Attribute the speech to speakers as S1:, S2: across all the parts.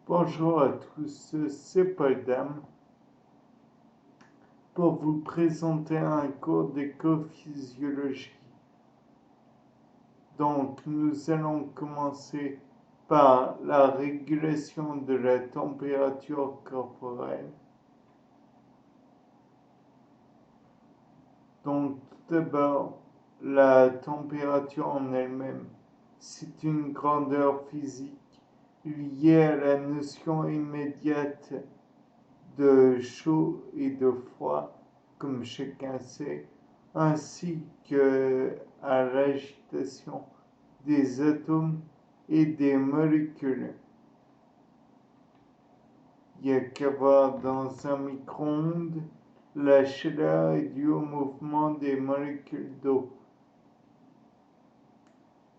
S1: Bonjour à tous, c'est Paul Dame pour vous présenter un cours d'écophysiologie. Donc, nous allons commencer par la régulation de la température corporelle. Donc, tout d'abord, la température en elle-même, c'est une grandeur physique liée à la notion immédiate de chaud et de froid, comme chacun sait, ainsi qu'à l'agitation des atomes et des molécules. Il n'y a qu'à voir dans un micro-ondes, la chaleur est due au mouvement des molécules d'eau.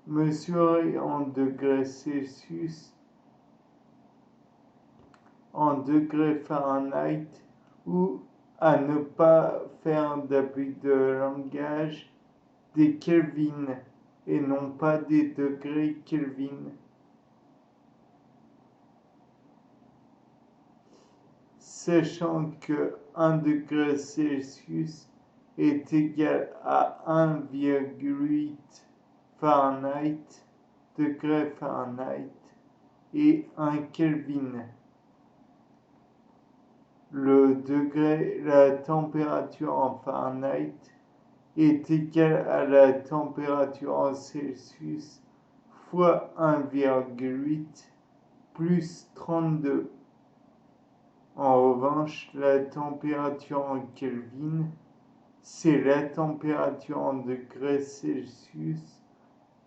S1: Mesurée en degrés Celsius, en degrés Fahrenheit ou, à ne pas faire d'abus de langage, des Kelvin et non pas des degrés Kelvin. Sachant que 1 degré Celsius est égal à 1,8 Fahrenheit, degré Fahrenheit, et 1 Kelvin. La température en Fahrenheit est égale à la température en Celsius fois 1,8 plus 32. En revanche, la température en Kelvin, c'est la température en degrés Celsius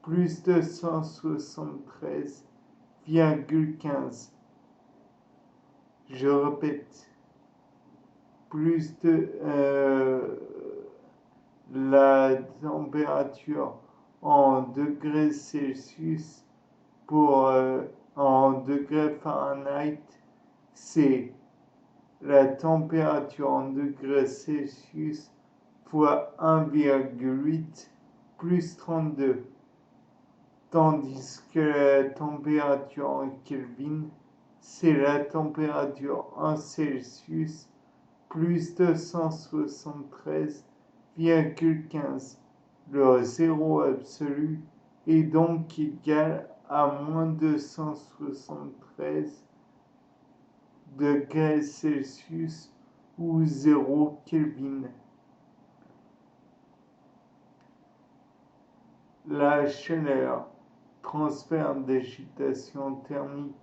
S1: plus 273,15. Je répète, la température en degrés Celsius en degrés Fahrenheit, c'est la température en degrés Celsius fois 1,8 plus 32, tandis que la température en Kelvin, c'est la température en Celsius plus 273,15. Le zéro absolu est donc égal à moins 273 degrés Celsius ou 0 Kelvin. La chaleur, transfert d'agitation thermique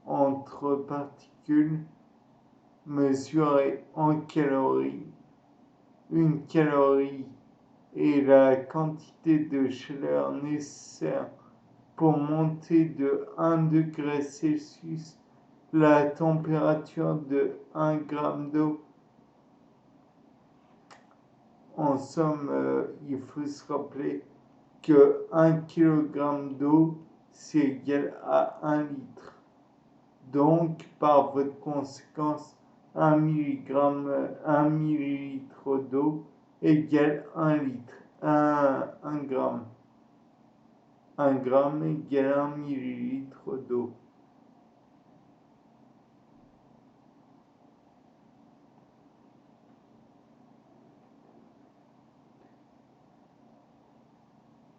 S1: entre particules, mesurée en calories. Une calorie est la quantité de chaleur nécessaire pour monter de 1 degré Celsius la température de 1 gramme d'eau. En somme, il faut se rappeler que 1 kg d'eau, c'est égal à 1 litre. Donc, par votre conséquence, 1 millilitre d'eau égale 1 litre. 1 gramme. 1 gramme égale 1 millilitre d'eau.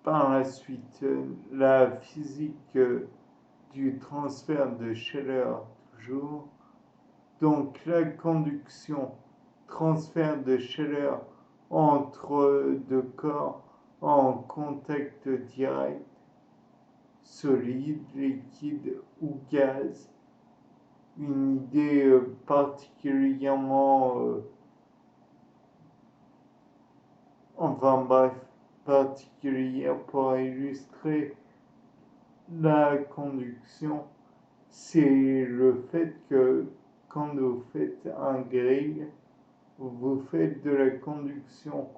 S1: Par la suite, la physique du transfert de chaleur toujours. Donc la conduction, transfert de chaleur entre deux corps en contact direct, solide, liquide ou gaz. Une idée particulièrement, particulière pour illustrer la conduction, c'est le fait que quand vous faites un grill, vous faites de la conduction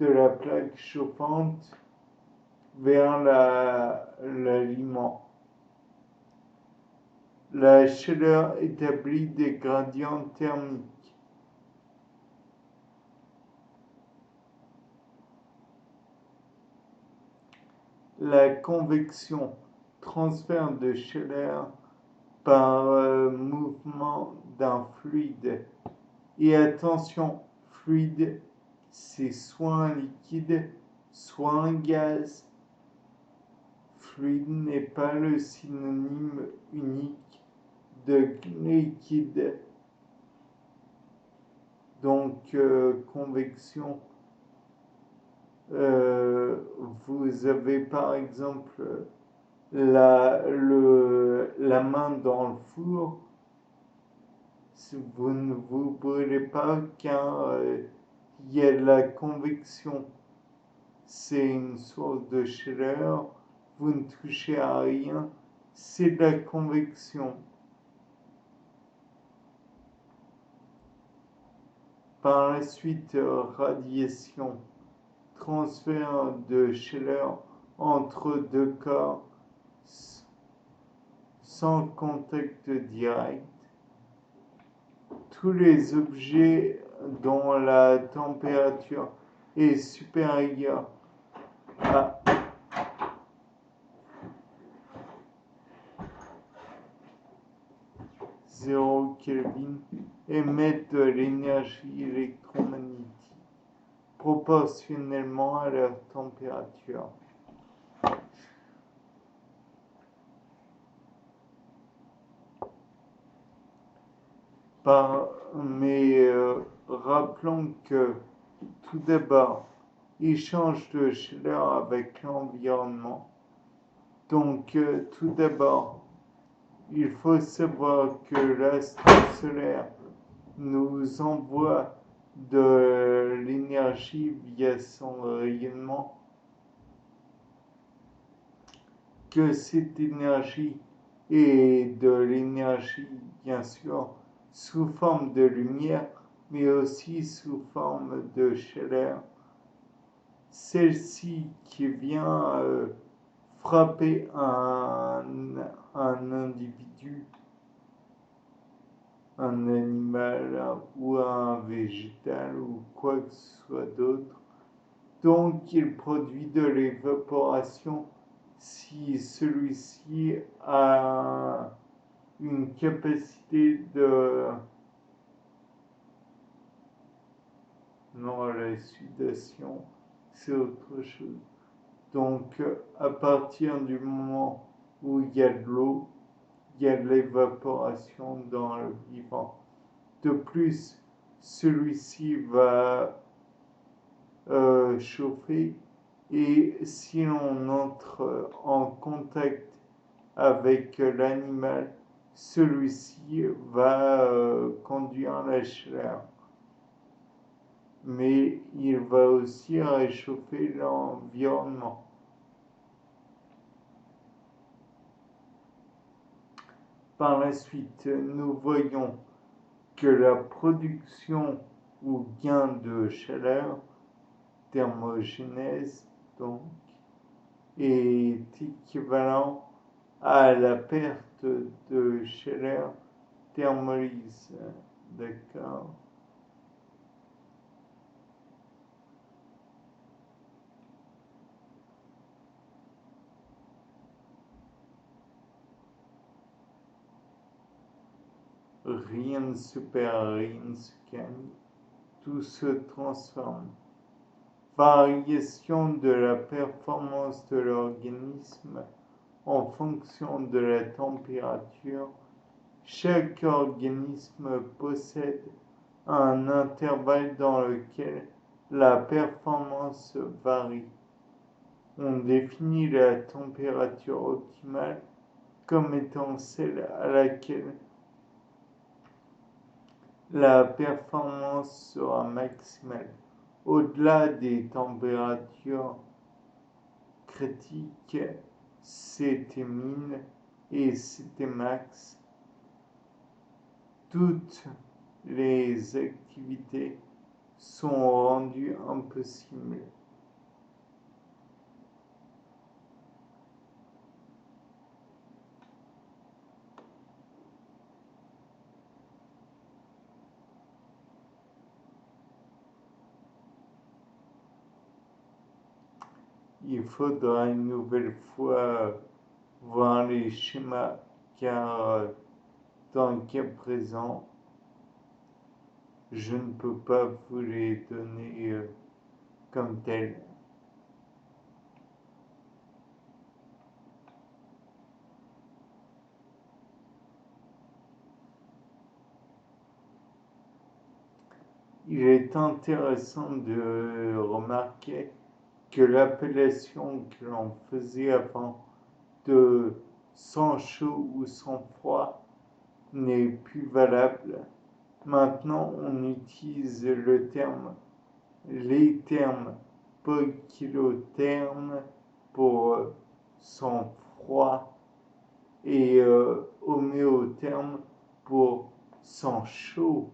S1: de la plaque chauffante vers l'aliment. La chaleur établit des gradients thermiques. La convection, transfert de chaleur par mouvement d'un fluide. Et attention, fluide, c'est soit un liquide, soit un gaz. Fluide n'est pas le synonyme unique de liquide. Donc, convection, vous avez par exemple la main dans le four, vous ne vous brûlez pas car il y a de la convection. C'est une source de chaleur, vous ne touchez à rien, c'est de la convection. Par la suite, radiation, transfert de chaleur entre deux corps sans contact direct. Tous les objets dont la température est supérieure à 0 Kelvin émettent de l'énergie électromagnétique proportionnellement à leur température. Mais rappelons que tout d'abord, échange de chaleur avec l'environnement. Donc tout d'abord, il faut savoir que l'astre solaire nous envoie de l'énergie via son rayonnement, que cette énergie est de l'énergie, bien sûr, sous forme de lumière, mais aussi sous forme de chaleur. Celle-ci qui vient frapper un individu, un animal ou un végétal ou quoi que ce soit d'autre. Donc il produit de l'évaporation si celui-ci a une capacité de... Non, la sudation, c'est autre chose. Donc à partir du moment où il y a de l'eau, il y a de l'évaporation dans le vivant. De plus, celui-ci va chauffer et si l'on entre en contact avec l'animal, celui-ci va conduire la chaleur. Mais il va aussi réchauffer l'environnement. Par la suite, nous voyons que la production ou gain de chaleur, thermogénèse donc, est équivalent à la perte de chaleur, thermolyse. D'accord. Rien ne se perd, rien ne se gagne, tout se transforme. Variation de la performance de l'organisme en fonction de la température. Chaque organisme possède un intervalle dans lequel la performance varie. On définit la température optimale comme étant celle à laquelle la performance sera maximale. Au-delà des températures critiques, c'était min et c'était max, toutes les activités sont rendues impossibles. Il faudra une nouvelle fois voir les schémas car dans le cas présent, je ne peux pas vous les donner comme tels. Il est intéressant de remarquer que l'appellation que l'on faisait avant de sang chaud ou sang froid n'est plus valable. Maintenant, on utilise les termes poikilotherme pour sang froid et homéotherme pour sang chaud.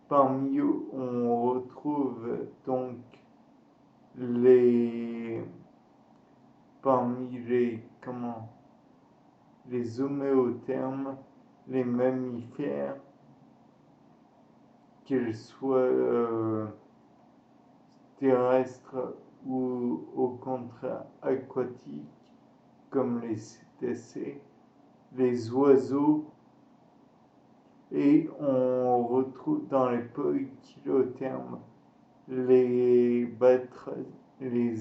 S1: Parmi eux, on retrouve donc parmi les homéothermes, les mammifères, qu'ils soient terrestres ou au contraire aquatiques, comme les cétacés, les oiseaux, et on retrouve dans les poikilothermes les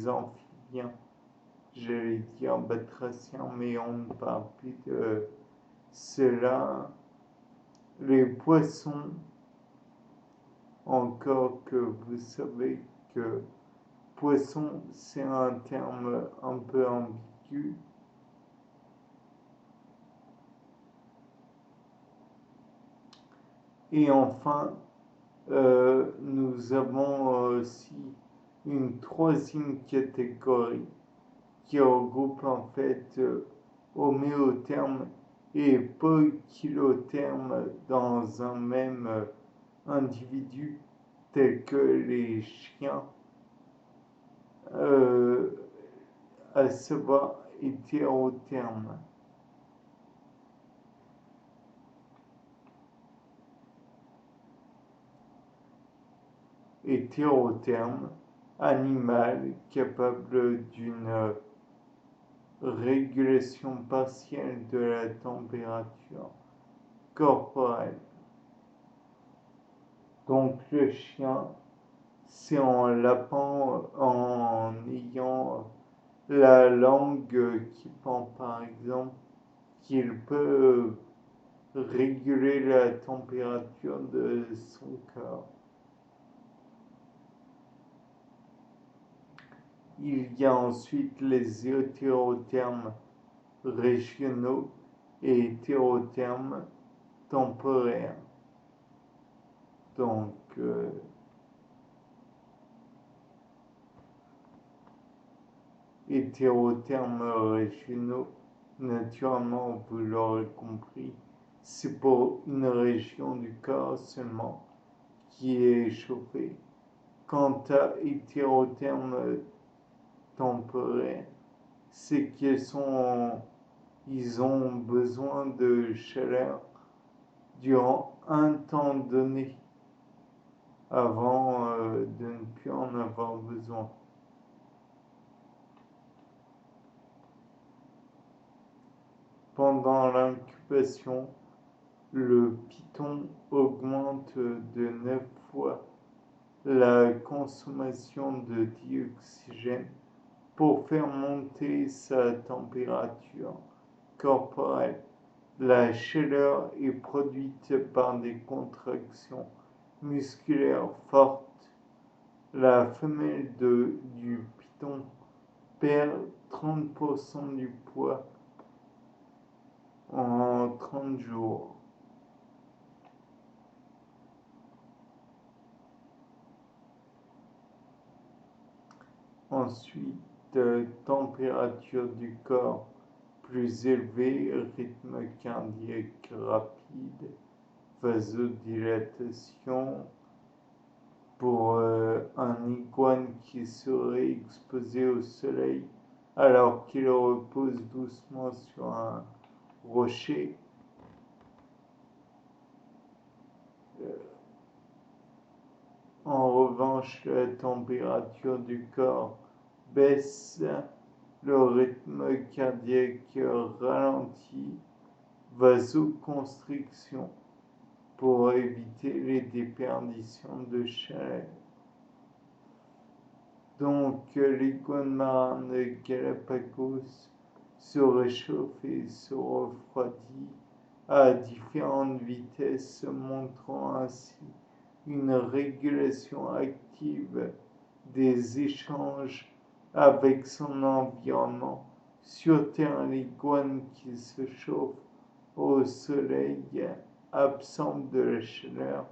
S1: amphibiens, j'allais dire batraciens, mais on ne parle plus de cela. Les poissons, encore que vous savez que poisson, c'est un terme un peu ambigu. Et enfin, nous avons aussi une troisième catégorie qui regroupe en fait homéotherme et poikilotherme dans un même individu, tels que les chiens, à savoir hétérotherme. Hétérotherme, animal capable d'une régulation partielle de la température corporelle. Donc le chien, c'est en lapant, en ayant la langue qui pend par exemple, qu'il peut réguler la température de son corps. Il y a ensuite les hétérothermes régionaux et hétérothermes temporaires. Donc, hétérothermes régionaux, naturellement, vous l'aurez compris, c'est pour une région du corps seulement qui est chauffée. Quant à hétérothermes temporaires, c'est qu'ils ont besoin de chaleur durant un temps donné avant de ne plus en avoir besoin. Pendant l'incubation, le python augmente de 9 fois la consommation de dioxygène pour faire monter sa température corporelle. La chaleur est produite par des contractions musculaires fortes. La femelle du python perd 30% du poids en 30 jours. Ensuite, température du corps plus élevée, rythme cardiaque rapide, vasodilatation. Pour un iguane qui serait exposé au soleil alors qu'il repose doucement sur un rocher, en revanche, la température du corps baisse, le rythme cardiaque ralentit, vasoconstriction pour éviter les déperditions de chaleur. Donc, l'iguane marin de Galapagos se réchauffe et se refroidit à différentes vitesses, montrant ainsi une régulation active des échanges avec son environnement. Sur Terre, l'iguane qui se chauffe au soleil absorbe de la chaleur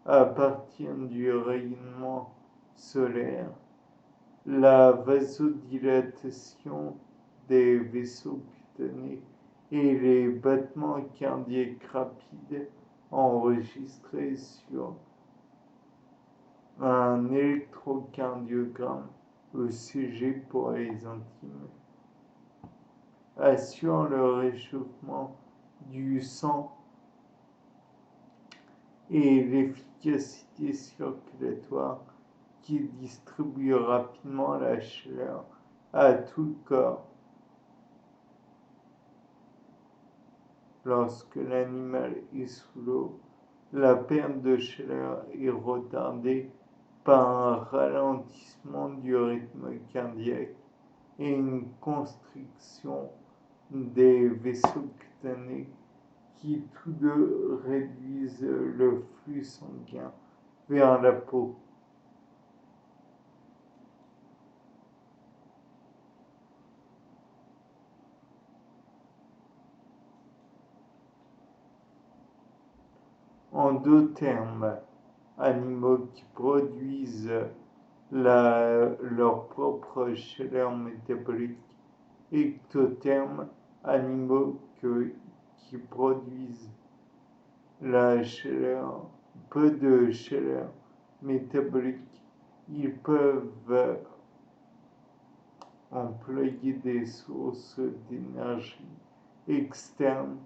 S1: à partir du rayonnement solaire. La vasodilatation des vaisseaux cutanés et les battements cardiaques rapides enregistrés sur un électrocardiogramme ECG pour les intimes assurent le réchauffement du sang et l'efficacité circulatoire qui distribue rapidement la chaleur à tout le corps. Lorsque l'animal est sous l'eau, la perte de chaleur est retardée par un ralentissement du rythme cardiaque et une constriction des vaisseaux cutanés qui tous deux réduisent le flux sanguin vers la peau. En deux termes, animaux qui produisent leur propre chaleur métabolique, ectothermes, animaux qui produisent la chaleur, peu de chaleur métabolique, ils peuvent employer des sources d'énergie externes,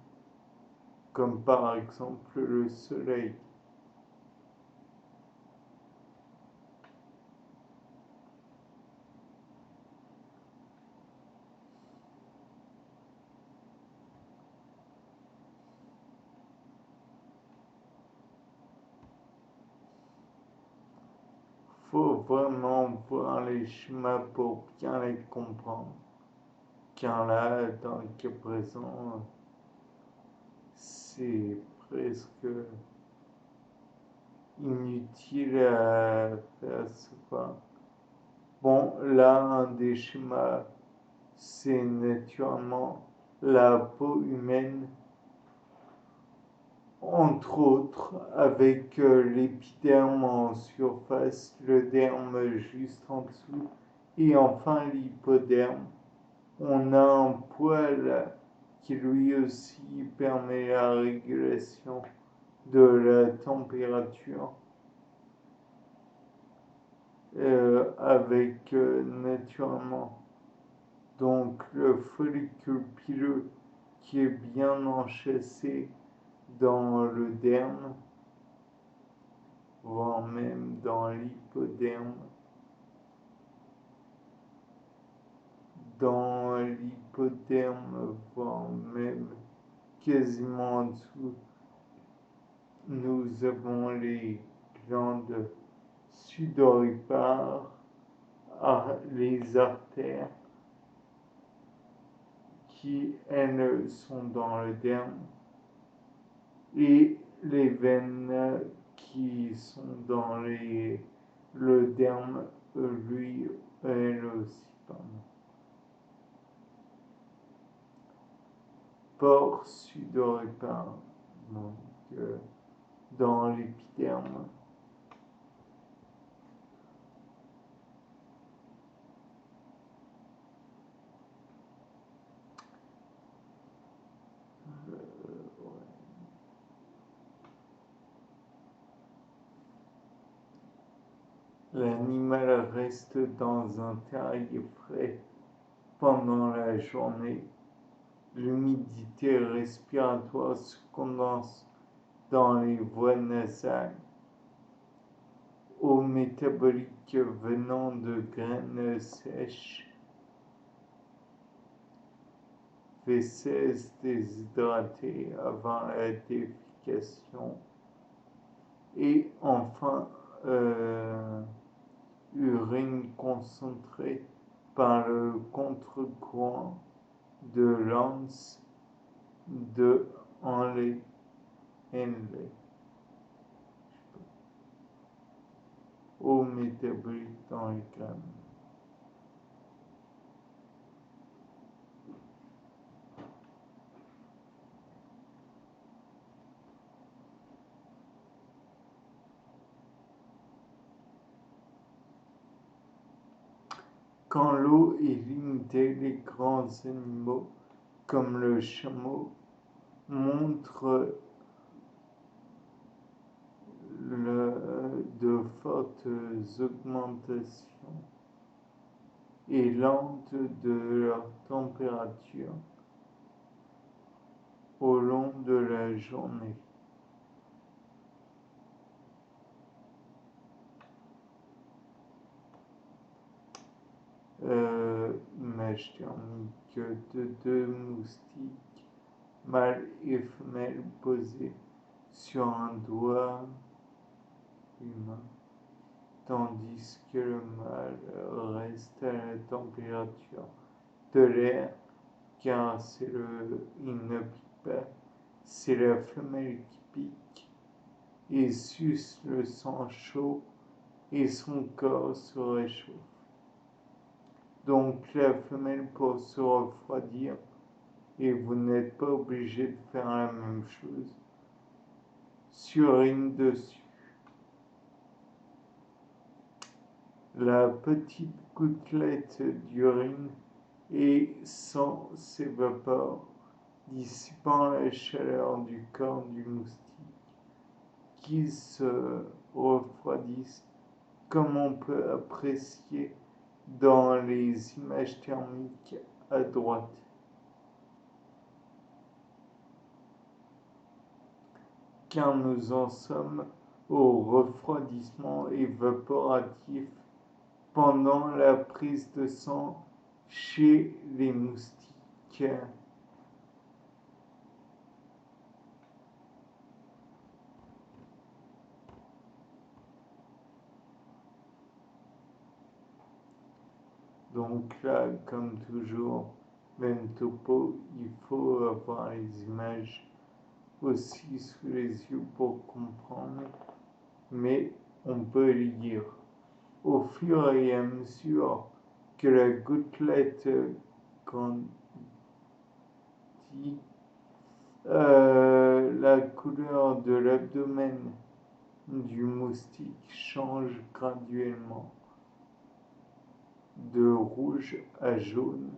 S1: comme par exemple le soleil. Faut vraiment voir les schémas pour bien les comprendre. Car là, dans le cas présent, c'est presque inutile à faire ce pas. Bon, là, un des schémas, c'est naturellement la peau humaine, entre autres, avec l'épiderme en surface, le derme juste en dessous, et enfin l'hypoderme. On a un poil qui lui aussi permet la régulation de la température avec naturellement donc le follicule pileux qui est bien enchâssé dans le derme, voire même dans l'hypoderme. Dans l'hypoderme, voire même quasiment en dessous, nous avons les glandes sudoripares, les artères qui, elles, sont dans le derme, et les veines qui sont dans le derme, lui, elles aussi, pardon. Pores sudoripares, donc dans l'épiderme. L'animal reste dans un terrier frais pendant la journée. L'humidité respiratoire se condense dans les voies nasales. Eau métabolique venant de graines sèches. fesses déshydratées avant la défécation et enfin urine concentrée par le contre-courant de Lance de Henley. Eau métabolique dans les graines. Quand l'eau est limitée, les grands animaux, comme le chameau, montrent de fortes augmentations et lentes de leur température au long de la journée. Image thermique de deux moustiques mâles et femelles posés sur un doigt humain, tandis que le mâle reste à la température de l'air, car il ne pique pas, c'est la femelle qui pique et suce le sang chaud et son corps se réchauffe. Donc la femelle pour se refroidir, et vous n'êtes pas obligé de faire la même chose, surine dessus. La petite gouttelette d'urine et sang s'évapore, dissipant la chaleur du corps du moustique, qui se refroidissent, comme on peut apprécier dans les images thermiques à droite. Car nous en sommes au refroidissement évaporatif pendant la prise de sang chez les moustiques. Donc là, comme toujours, même topo, il faut avoir les images aussi sous les yeux pour comprendre, mais on peut lire. Au fur et à mesure que la gouttelette grandit, la couleur de l'abdomen du moustique change graduellement de rouge à jaune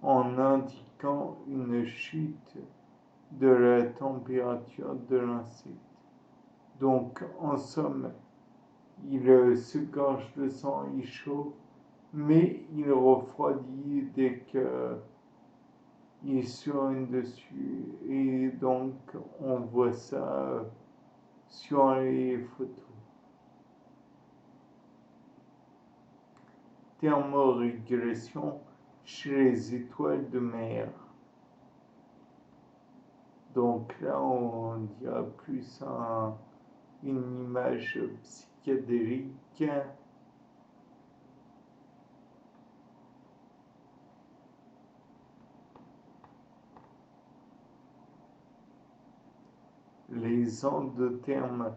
S1: en indiquant une chute de la température de l'insecte. Donc, en somme, il se gorge de sang, il chauffe, mais il refroidit dès qu'il surine dessus. Et donc, on voit ça sur les photos. Thermorégulation chez les étoiles de mer. Donc là, on dirait plus une image psychédélique. Les endothermes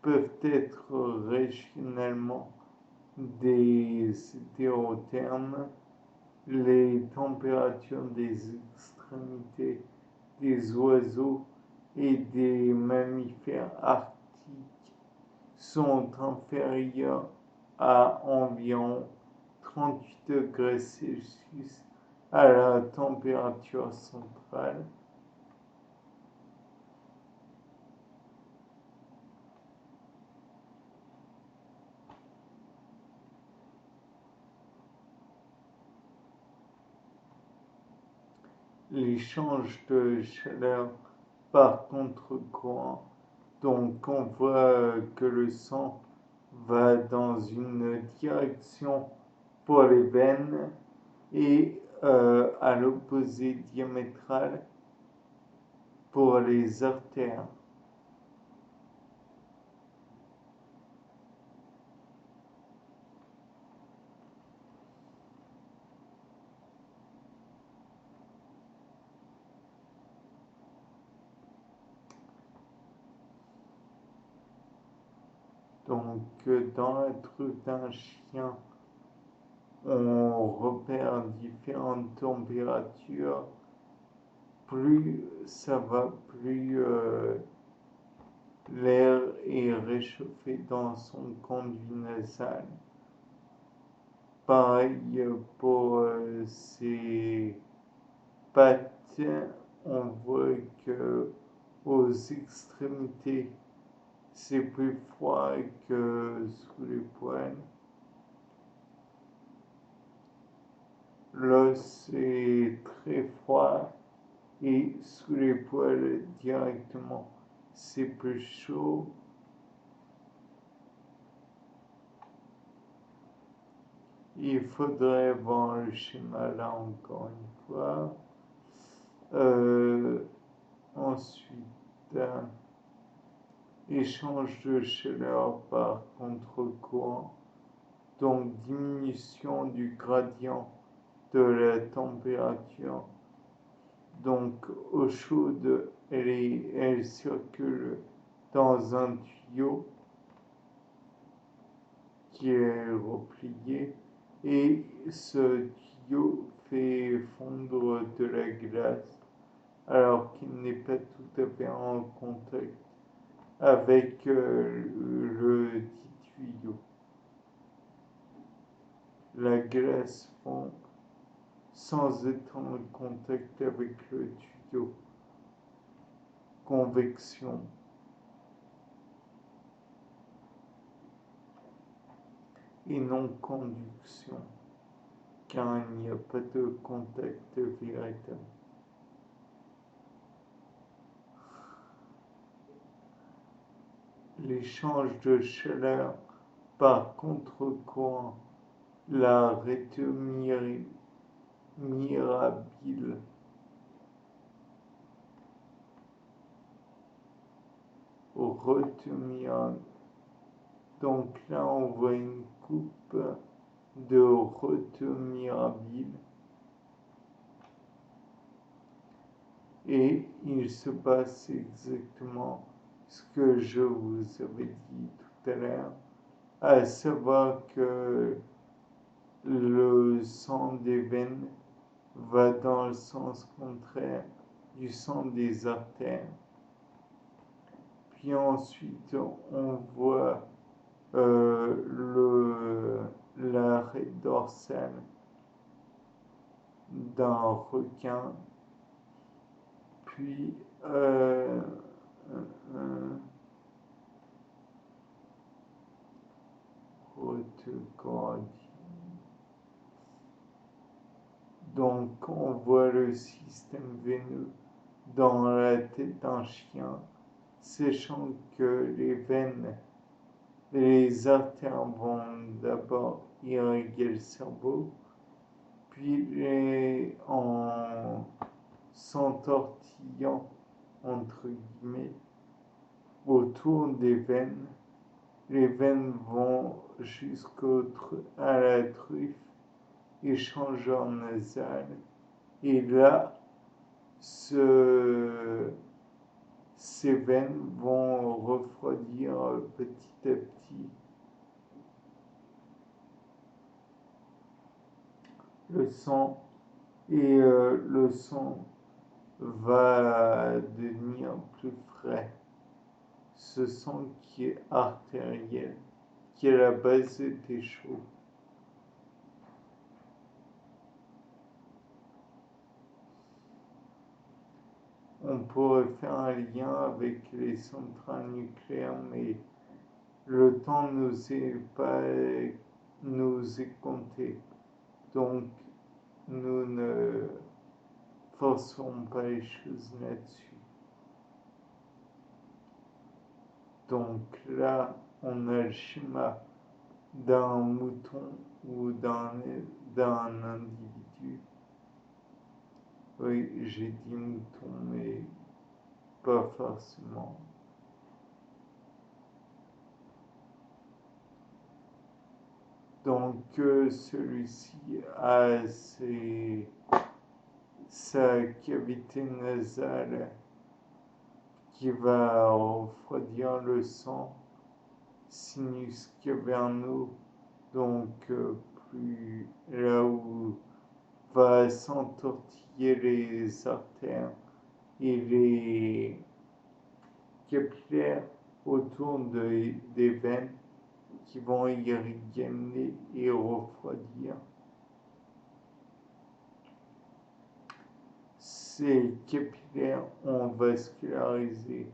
S1: peuvent être régionalement des hétérothermes. Les températures des extrémités des oiseaux et des mammifères arctiques sont inférieures à environ 38 degrés Celsius à la température centrale. L'échange de chaleur par contre-courant, donc on voit que le sang va dans une direction pour les veines et à l'opposé diamétral pour les artères. Donc, dans la truffe d'un chien, on repère différentes températures. Plus ça va, plus l'air est réchauffé dans son conduit nasal. Pareil pour ses pattes, on voit que aux extrémités, c'est plus froid que sous les poils. L'os est très froid et sous les poils directement, c'est plus chaud. Il faudrait voir le schéma là encore une fois. Ensuite, échange de chaleur par contre-courant, donc diminution du gradient de la température. Donc eau chaude, elle circule dans un tuyau qui est replié et ce tuyau fait fondre de la glace alors qu'il n'est pas tout à fait en contact avec le dit tuyau. La glace fond sans être en contact avec le tuyau. Convection. Et non conduction, car il n'y a pas de contact véritable. L'échange de chaleur par contre-courant, la rétromirabile, retemirabile. Donc là, on voit une coupe de retemirabile. Et il se passe exactement ce que je vous avais dit tout à l'heure, à savoir que le sang des veines va dans le sens contraire du sang des artères. Puis ensuite, on voit l'arrêt dorsal d'un requin, puis donc on voit le système veineux dans la tête d'un chien, sachant que les veines et les artères vont d'abord irriguer le cerveau, puis en s'entortillant entre guillemets autour des veines, les veines vont jusqu'à la truffe échangeur nasal et là ces veines vont refroidir petit à petit le sang et le sang va devenir plus frais. Ce sang qui est artériel, qui à la base était chaud. On pourrait faire un lien avec les centrales nucléaires, mais le temps nous est compté. Donc, nous ne forcerons pas les choses là-dessus. Donc là, on a le schéma d'un mouton ou d'un individu Oui, j'ai dit mouton, mais pas forcément. Donc, celui-ci a sa cavité nasale qui va refroidir le sang, sinus caverneux, donc plus là où va s'entortiller les artères et les capillaires autour des veines qui vont irriguer et refroidir. Ces capillaires ont vascularisé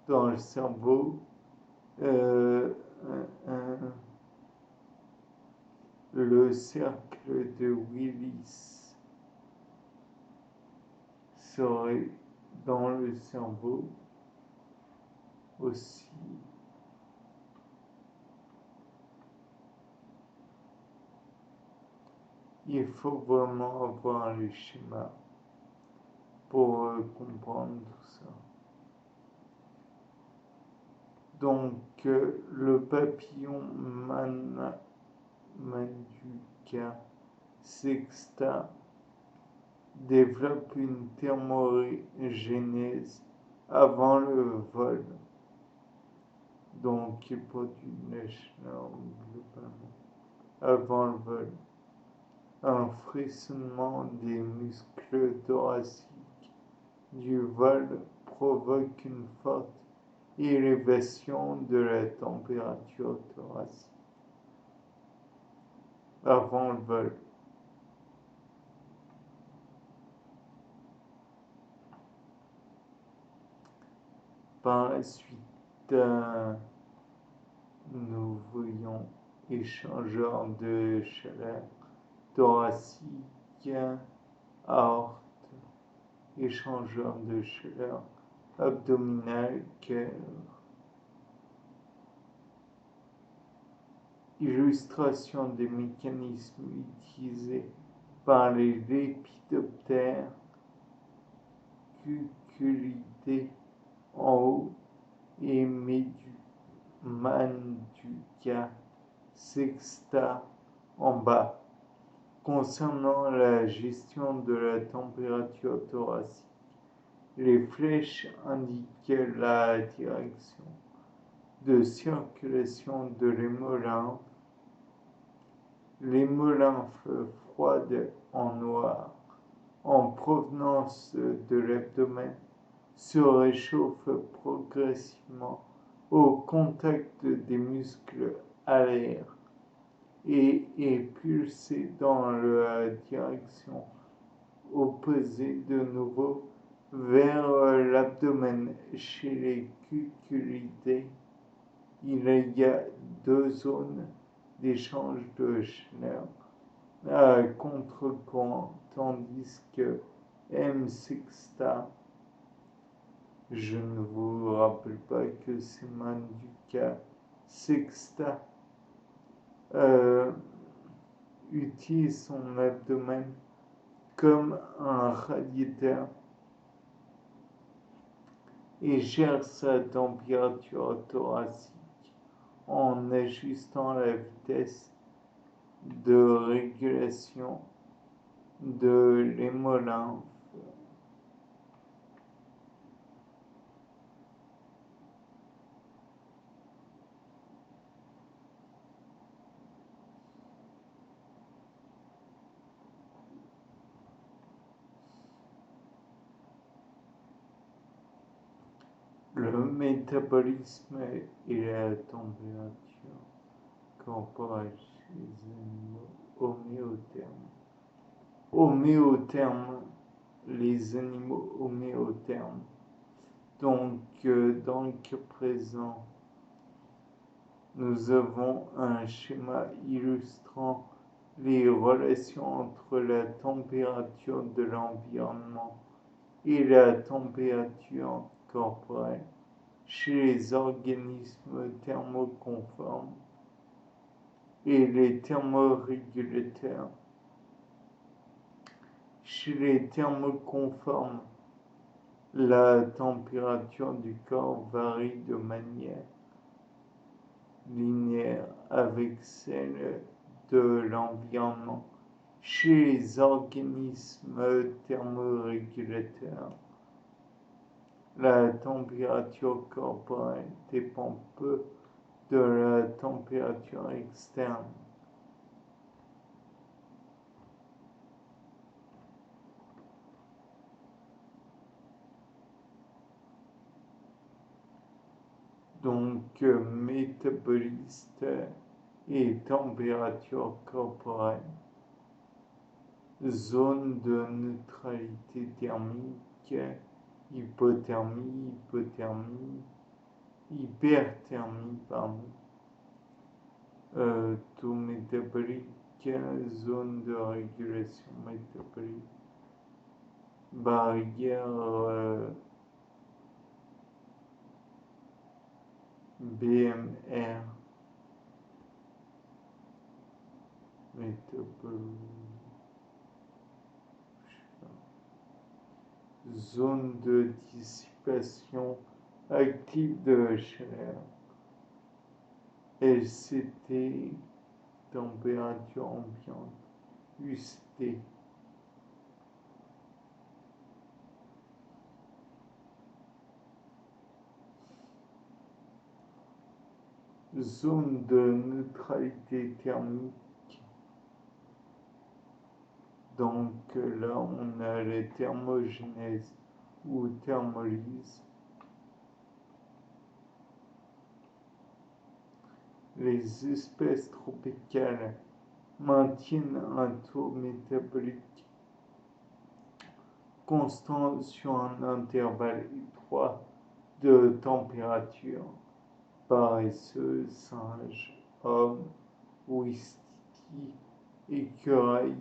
S1: dans le cerveau le cercle de Willis serait dans le cerveau aussi. Il faut vraiment avoir les schémas pour comprendre tout ça. Donc, le papillon Manduca sexta développe une thermogénèse avant le vol. Donc, il produit une neige globalement avant le vol. Un frissonnement des muscles thoraciques du vol provoque une forte élévation de la température thoracique avant le vol. Par la suite, nous voyons échangeur de chaleur thoracique, aorte, échangeur de chaleur abdominale, cœur. Illustration des mécanismes utilisés par les lépidoptères cuculidés en haut et Manduca sexta en bas. Concernant la gestion de la température thoracique, les flèches indiquent la direction de circulation de l'hémolymphe. L'hémolymphe froide en noir, en provenance de l'abdomen, se réchauffe progressivement au contact des muscles alaires et est pulsé dans la direction opposée de nouveau vers l'abdomen. Chez les cuculidés, il y a deux zones d'échange de chaleur à contre-courant, tandis que M sexta, je ne vous rappelle pas que c'est Manduca sexta, utilise son abdomen comme un radiateur et gère sa température thoracique en ajustant la vitesse de régulation de l'hémolymphe. Le métabolisme et la température corporelle chez les animaux homéothermes. Les animaux homéothermes. Donc, dans le cas présent, nous avons un schéma illustrant les relations entre la température de l'environnement et la température corporelle chez les organismes thermoconformes et les thermorégulateurs Chez les thermoconformes, la température du corps varie de manière linéaire avec celle de l'environnement. Chez les organismes thermorégulateurs, la température corporelle dépend peu de la température externe. Donc, métabolisme et température corporelle, zone de neutralité thermique, hypothermie, hyperthermie, taux métabolique, zone de régulation métabolique, barrière BMR, zone de dissipation active de chaleur, LCT, température ambiante, UCT. Zone de neutralité thermique. Donc là, on a la thermogénèse ou thermolyse. Les espèces tropicales maintiennent un taux métabolique constant sur un intervalle étroit de température. Paresseux, singe, homme, ouistiti, écureuil,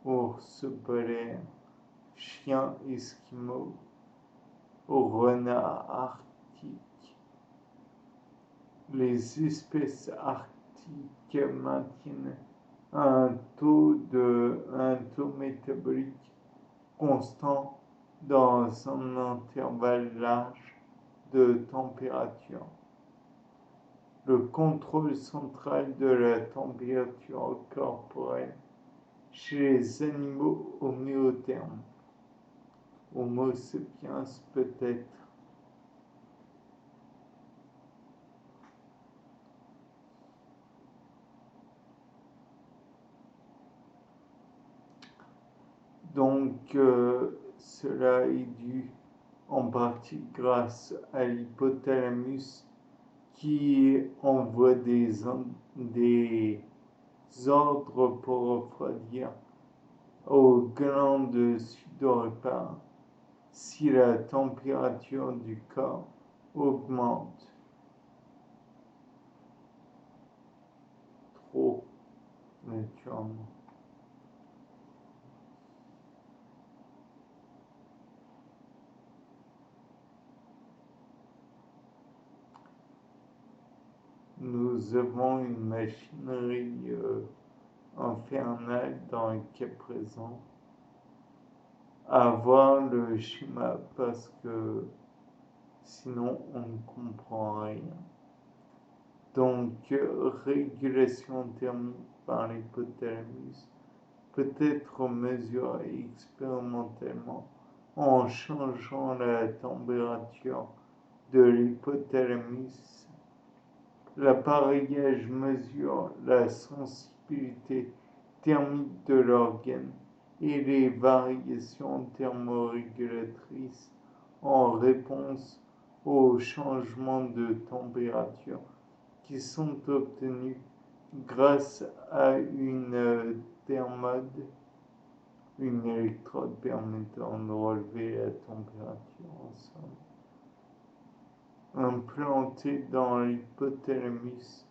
S1: ours polaire, chien esquimau, renard arctique. Les espèces arctiques maintiennent un taux métabolique constant dans un intervalle large de température. Le contrôle central de la température corporelle chez les animaux homéothermes, Homo sapiens peut-être. Donc cela est dû en partie grâce à l'hypothalamus qui envoie des ordres pour refroidir aux glandes sudoripares si la température du corps augmente trop naturellement. Nous avons une machinerie infernale dans le cas présent. À voir le schéma parce que sinon on ne comprend rien. Donc, régulation thermique par l'hypothalamus peut être mesurée expérimentalement en changeant la température de l'hypothalamus. L'appareillage mesure la sensibilité thermique de l'organe et les variations thermorégulatrices en réponse aux changements de température qui sont obtenus grâce à une thermode, une électrode permettant de relever la température en somme, implantée dans l'hypothalamus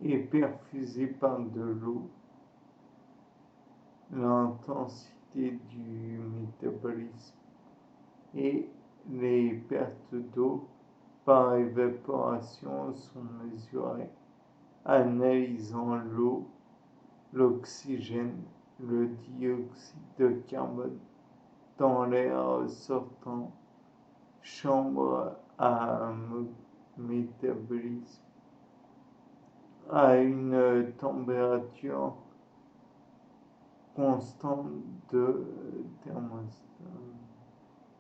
S1: et perfusée par de l'eau. L'intensité du métabolisme et les pertes d'eau par évaporation sont mesurées analysant l'eau, l'oxygène, le dioxyde de carbone dans l'air sortant, chambre à un métabolisme à une température constante de thermostat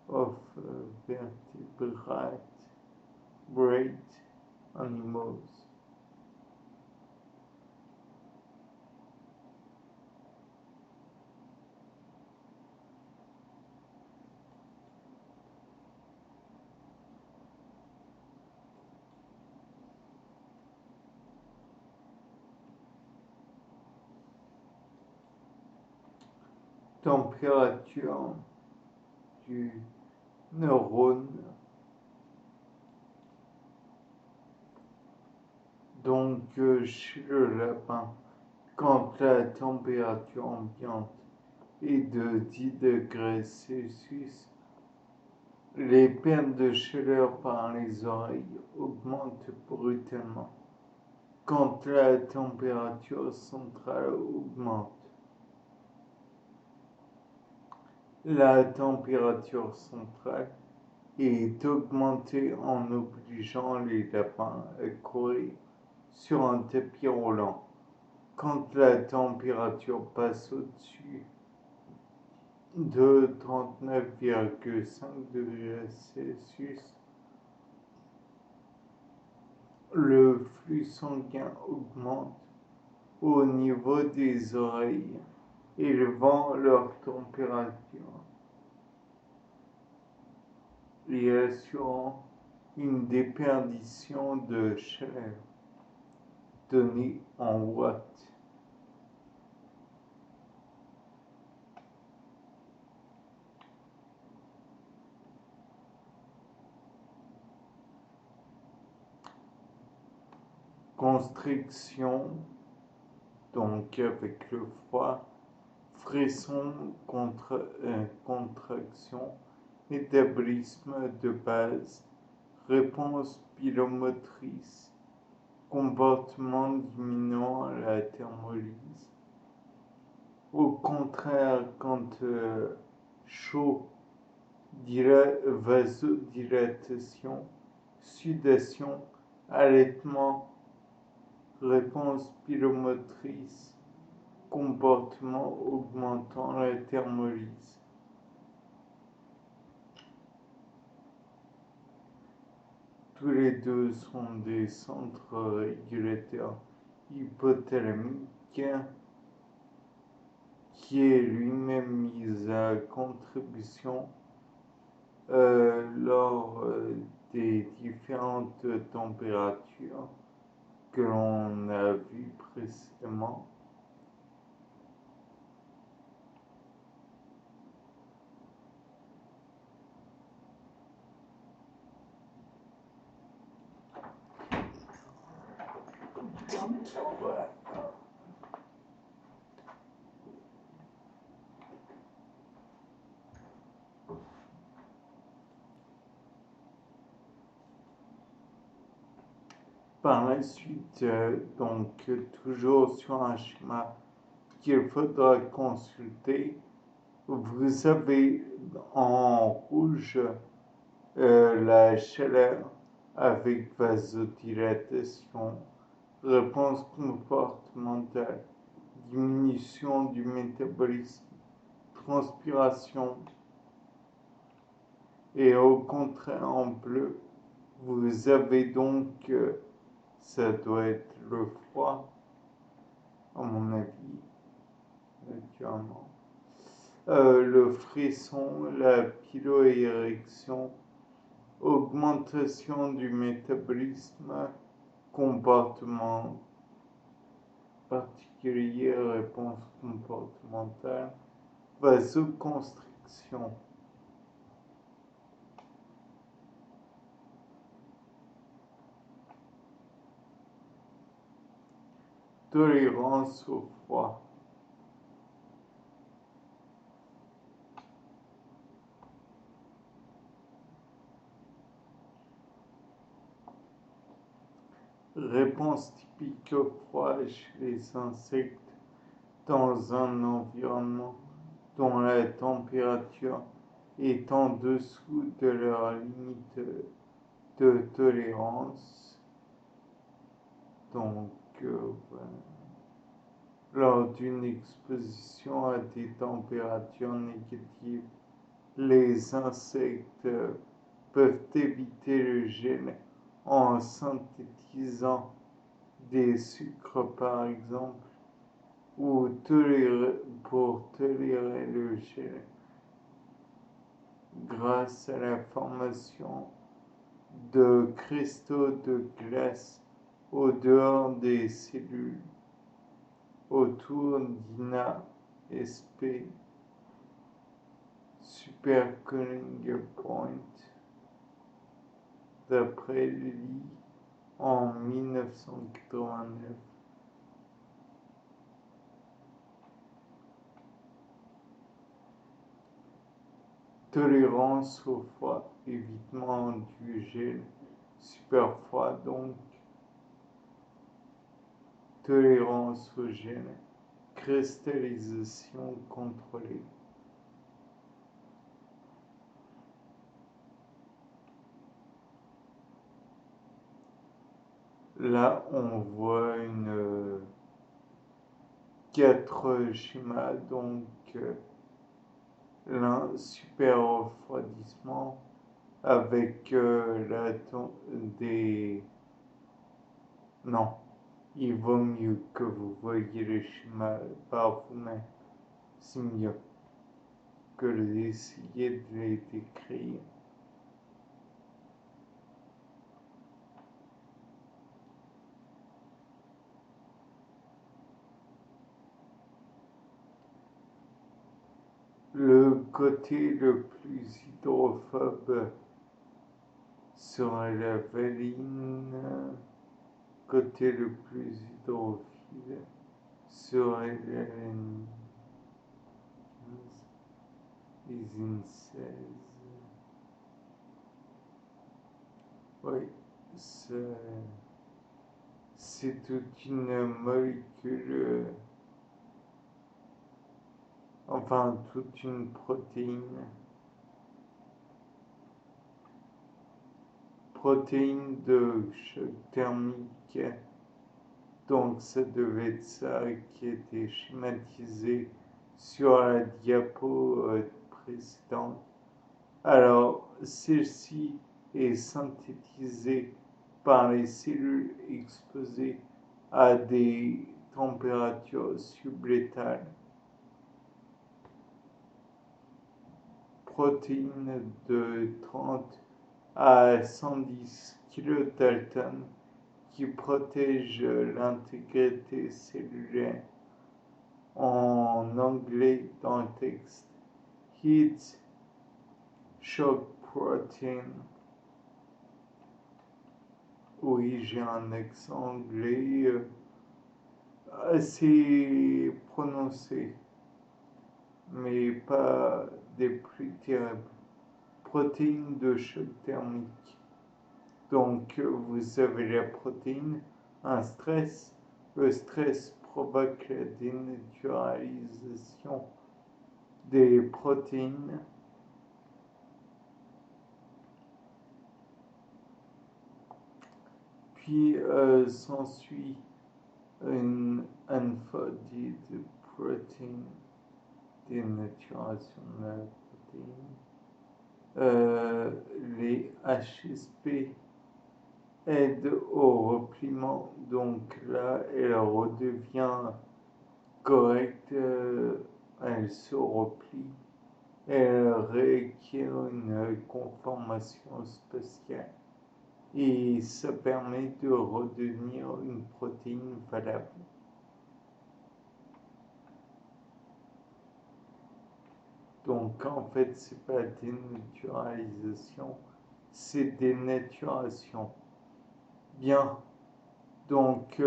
S1: of vertebrate animals. Température du neurone, donc chez le lapin, quand la température ambiante est de 10 degrés Celsius, les pertes de chaleur par les oreilles augmentent brutalement. Quand la température centrale augmente, la température centrale est augmentée en obligeant les lapins à courir sur un tapis roulant. Quand la température passe au-dessus de 39,5 degrés Celsius, le flux sanguin augmente au niveau des oreilles, élevant leur température et assurant une déperdition de chaleur donnée en watts. Constriction, donc avec le froid, frisson, contraction, métabolisme de base, réponse pilomotrice, comportement diminuant à la thermolyse. Au contraire, quand chaud, vasodilatation, sudation, allaitement, réponse pilomotrice, comportement augmentant la thermolyse. Tous les deux sont des centres régulateurs hypothalamiques qui est lui-même mis à contribution lors des différentes températures que l'on a vues précédemment. Par la suite, donc toujours sur un schéma qu'il faudra consulter, vous avez en rouge la chaleur avec vasodilatation, réponse comportementale, diminution du métabolisme, transpiration, et au contraire en bleu, vous avez donc, ça doit être le froid, à mon avis, naturellement. Le frisson, la piloérection, augmentation du métabolisme, comportement particulier, réponse comportementale, vasoconstriction. Tolérance au froid. Réponse typique au froid chez les insectes dans un environnement dont la température est en dessous de leur limite de tolérance. Donc, voilà. Lors d'une exposition à des températures négatives, les insectes peuvent éviter le gel en synthétisant des sucres par exemple, ou pour tolérer le gel grâce à la formation de cristaux de glace au dehors des cellules autour d'INA SP Supercooling Point, d'après Lee en 1989. Tolérance au froid, évitement du gel super froid donc. Tolérance au gel, cristallisation contrôlée. Là, on voit 4 schémas, donc l'un super refroidissement avec des... Non, il vaut mieux que vous voyez le schéma par vous-même. C'est mieux que d'essayer de les décrire. Le côté le plus hydrophobe serait la valine, côté le plus hydrophile serait la usine 16. Oui, c'est toute une molécule, enfin toute une protéine de choc thermique. Donc ça devait être ça qui était schématisé sur la diapo précédente. Alors celle-ci est synthétisée par les cellules exposées à des températures sublétales. Protéines de 30 à 110 kilodalton qui protège l'intégrité cellulaire. En anglais dans le texte, Heat Shock Protein. Oui, j'ai un accent anglais assez prononcé, mais pas des plus terribles. Protéines de choc thermique. Donc, vous avez la protéine, un stress. Le stress provoque la dénaturalisation des protéines. Puis s'ensuit une unfolded protein, dénaturation de la protéine. Les HSP aident au repliement, donc là elle redevient correcte, elle se replie, elle requiert une conformation spatiale et ça permet de redevenir une protéine valable. Donc en fait c'est pas dénaturalisation, c'est dénaturation. Bien, donc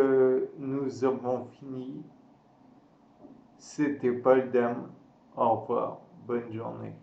S1: nous avons fini. C'était Paul Dame. Au revoir, bonne journée.